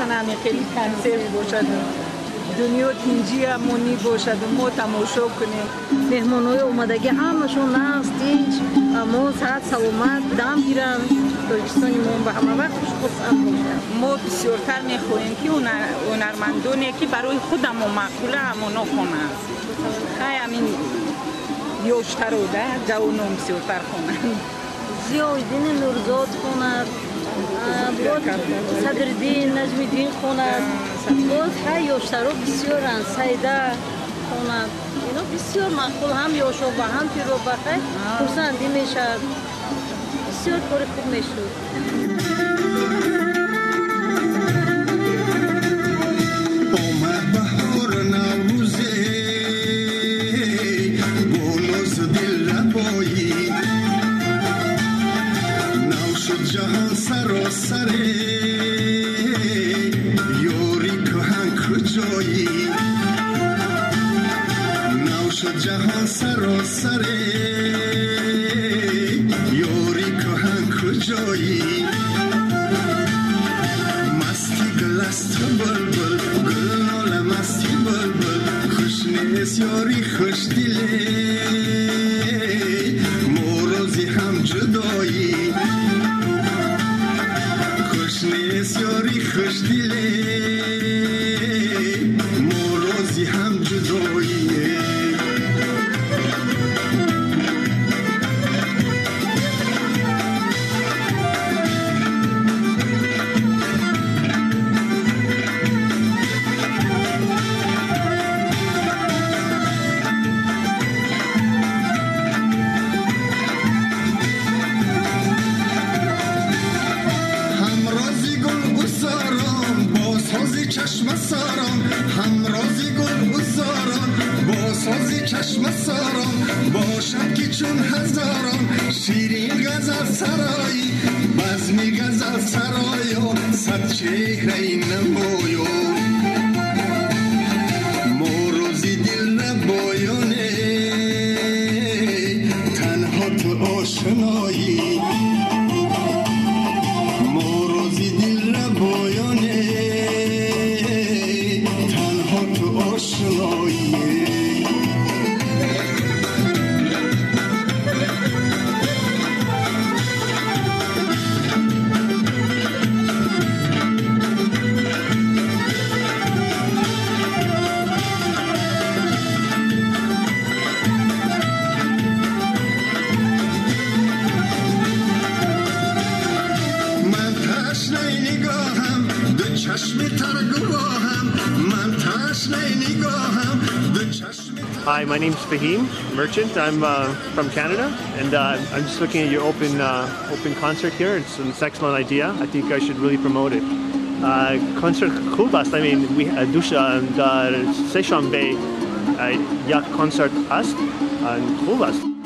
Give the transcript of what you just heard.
مثلا خیلی کنسرت باشد دنیا تینجی همونی باشد و ما تماشا کنیم مهمانای اومدگی همشون نه استیج ما ساعت سلامت دم گیرن تاجیکستانی ما به همه وقت خوشحال باشن. ما بسیارتر میخواهیم که هنرمندانی که برای خودمون معقوله همونا خونن همین یوشتر و ده جوانم بسیارتر خونن ضیاءالدین نورزاد خوند صدرالدین نجمی‌الدین خوند باز های یاشترها بسیارند سیده خوند اینا بسیار معقول هم یاشا و هم پیرو بخیر خورسندی میشد بسیار کار خوب میشد. اومد بهار نوروزه بونوز دل ربایی نو شد جهان سراسره یوری کهن کجایی نو شد جهان سراسره یوری کهن کجایی مستی گلست بلبل گل ناله مستی بلبل خوش نیست یاری خوش دیله موروزی هم جدایی خوش نیست یاری خوش دیله موروزی هم جدایی چشم ساران همرازی گل بزاران با سازی چشم ساران باشد که چون هزاران شیرین غزل سرایی بزمی غزل سرایا صد چهره نمایو موروزی دل نبایانه تنها تو آشنایی موروزی دل نبایانه Hi, my name's Fahim, merchant. I'm from Canada, and I'm just looking at your open concert here. It's an excellent idea. I think I should really promote it. Concert خوب است. I mean, we در سه‌شنبه یک concert است. خوب است.